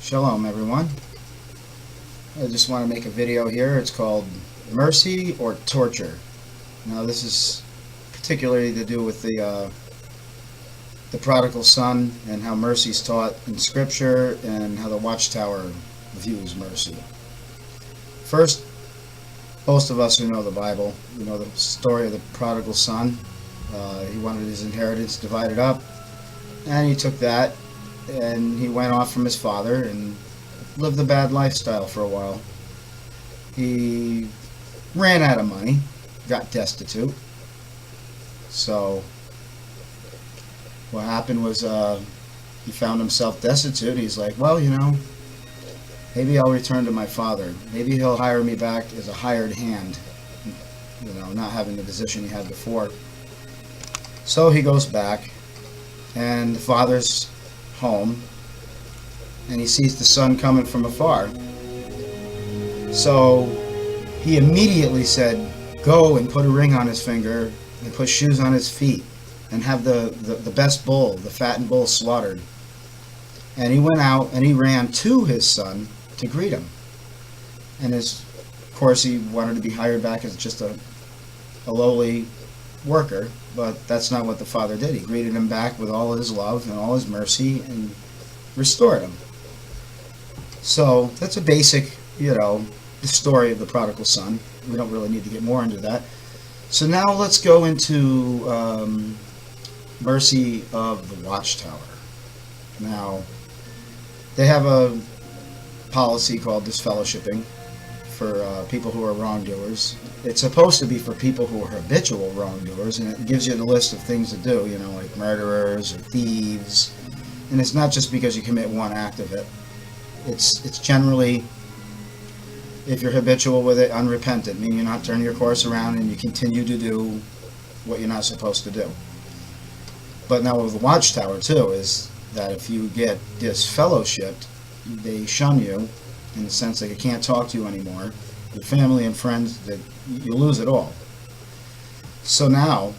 Shalom everyone. I just want to make a video here. It's called Mercy or Torture. Now this is particularly to do with the prodigal son and how mercy is taught in scripture and how the Watchtower views mercy. First, most of us who know the Bible, we know the story of the prodigal son. He wanted his inheritance divided up, and he took that and he went off from his father and lived a bad lifestyle for a while. He ran out of money, got destitute. So what happened was he found himself destitute. He's like, well, maybe I'll return to my father. Maybe he'll hire me back as a hired hand, not having the position he had before. So he goes back, and the father's home, and he sees the son coming from afar. So he immediately said, go and put a ring on his finger and put shoes on his feet and have the best bull, the fattened bull, slaughtered. And he went out and he ran to his son to greet him. And of course he wanted to be hired back as just a lowly worker, but that's not what the father did. He greeted him back with all his love and all his mercy and restored him. So that's a basic, the story of the prodigal son. We don't really need to get more into that. So now let's go into mercy of the Watchtower. Now, they have a policy called disfellowshipping for people who are wrongdoers. It's supposed to be for people who are habitual wrongdoers, and it gives you the list of things to do, like murderers or thieves. And it's not just because you commit one act of it. It's generally, if you're habitual with it, unrepentant, meaning you're not turning your course around and you continue to do what you're not supposed to do. But now with the Watchtower too, is that if you get disfellowshipped, they shun you in the sense that you can't talk to you anymore. Your family and friends, that you lose it all. So now,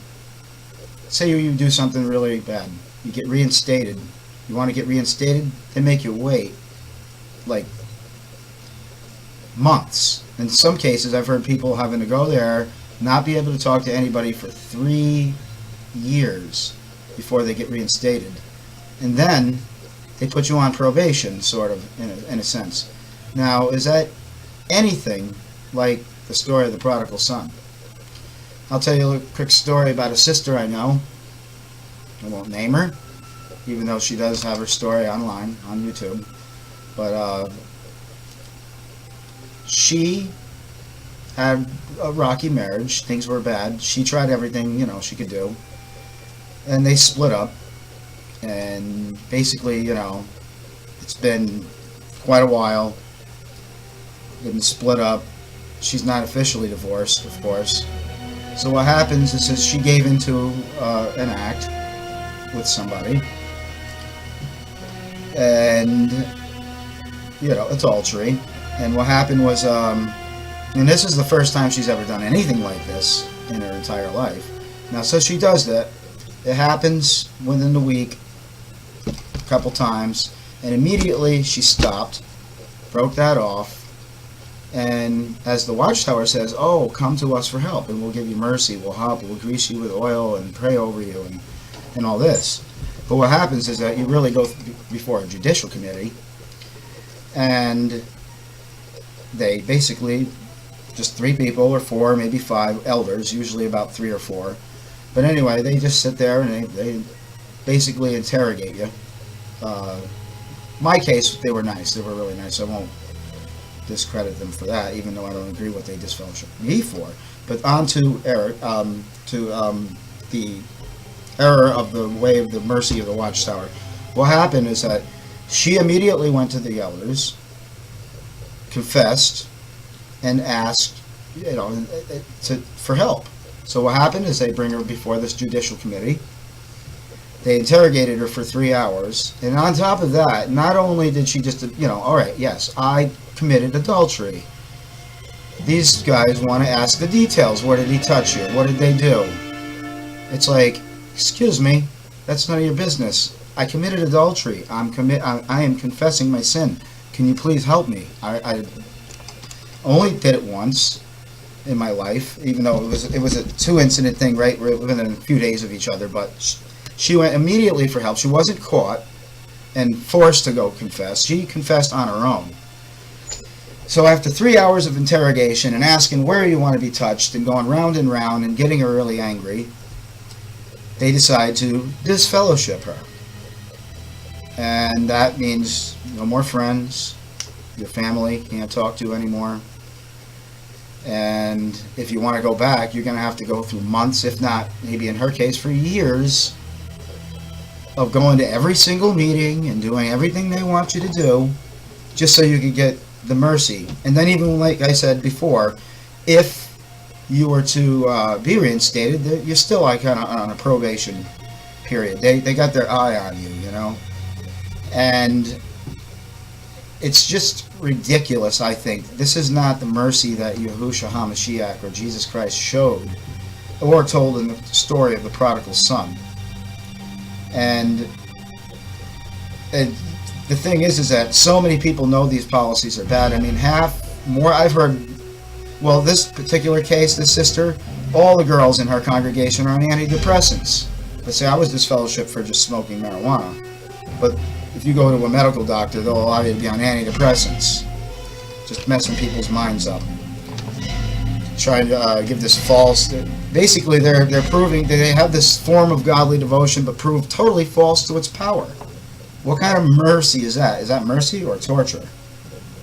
say you do something really bad, you get reinstated. You want to get reinstated, they make you wait like months. In some cases, I've heard people having to go there, not be able to talk to anybody for 3 years before they get reinstated. And then they put you on probation, sort of, in a sense. Now, is that anything like the story of the prodigal son? I'll tell you a quick story about a sister I know. I won't name her, even though she does have her story online on YouTube. But she had a rocky marriage. Things were bad. She tried everything, she could do. And they split up. And basically, it's been quite a while. They've been split up. She's not officially divorced, of course. So what happens is she gave into an act with somebody. And, adultery. And what happened was, and this is the first time she's ever done anything like this in her entire life. Now, so she does that. It happens within the week, a couple times, and immediately she stopped, broke that off, and as the Watchtower says, oh, come to us for help, and we'll give you mercy, we'll help, we'll grease you with oil and pray over you, and all this. But what happens is that you really go before a judicial committee, and they basically, just 3 people or 4, maybe 5 elders, usually about 3 or 4. But anyway, they just sit there and they basically interrogate you. My case, they were nice. They were really nice. I won't discredit them for that, even though I don't agree what they disfellowshipped me for. But on to the error of the way of the mercy of the Watchtower. What happened is that she immediately went to the elders, confessed, and asked, for help. So what happened is they bring her before this judicial committee. They interrogated her for 3 hours, and on top of that, not only did she just, all right, yes, I committed adultery. These guys want to ask the details. Where did he touch you? What did they do? It's like, excuse me, that's none of your business. I committed adultery. I am confessing my sin. can you please help me? I only did it once in my life, even though it was a 2-incident thing, right? We're within a few days of each other, but she went immediately for help. She wasn't caught and forced to go confess. She confessed on her own. So after 3 hours of interrogation and asking where you want to be touched and going round and round and getting her really angry, they decide to disfellowship her. And that means no more friends, your family can't talk to anymore. And if you want to go back, you're going to have to go through months, if not, maybe in her case, for years of going to every single meeting and doing everything they want you to do just so you can get the mercy. And then even like I said before, if you were to be reinstated, you're still like on a probation period. They got their eye on you, you know. And it's just ridiculous, I think. This is not the mercy that Yahushua HaMashiach or Jesus Christ showed or told in the story of the prodigal son. And the thing is that so many people know these policies are bad. I mean, I've heard, well, this particular case, this sister, all the girls in her congregation are on antidepressants. They say, I was disfellowshipped for just smoking marijuana. But if you go to a medical doctor, they'll allow you to be on antidepressants. Just messing people's minds up. Trying to give this false... Basically, they're proving that they have this form of godly devotion, but prove totally false to its power. What kind of mercy is that? Is that mercy or torture?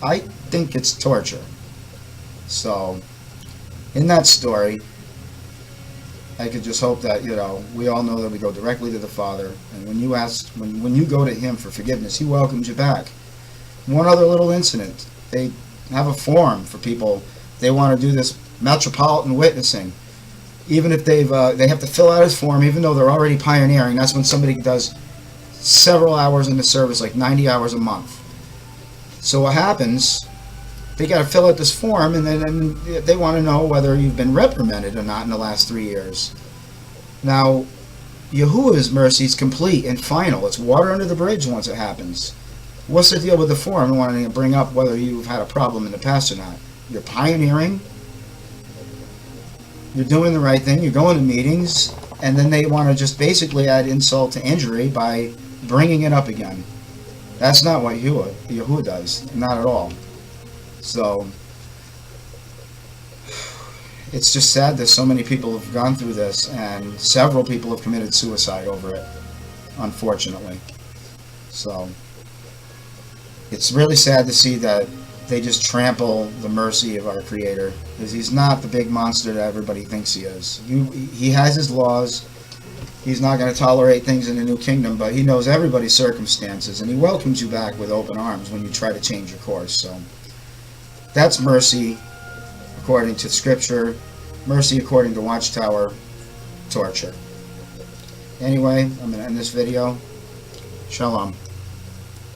I think it's torture. So, in that story, I could just hope that, you know, we all know that we go directly to the Father, and when you go to Him for forgiveness, He welcomes you back. One other little incident: they have a form for people. They want to do this metropolitan witnessing. Even if they have to fill out His form, even though they're already pioneering. That's when somebody does several hours in the service, like 90 hours a month. So what happens? They got to fill out this form, and then they want to know whether you've been reprimanded or not in the last 3 years. Now, Yahuwah's mercy is complete and final. It's water under the bridge once it happens. What's the deal with the form? I wanting to bring up whether you've had a problem in the past or not. You're pioneering. You're doing the right thing. You're going to meetings, and then they want to just basically add insult to injury by bringing it up again. That's not what Yahuwah does. Not at all. So, it's just sad that so many people have gone through this, and several people have committed suicide over it, unfortunately. So, it's really sad to see that they just trample the mercy of our Creator, because He's not the big monster that everybody thinks He is. He has His laws. He's not going to tolerate things in the new kingdom, but He knows everybody's circumstances, and He welcomes you back with open arms when you try to change your course. So, that's mercy according to Scripture. Mercy according to Watchtower, torture. Anyway, I'm going to end this video. Shalom.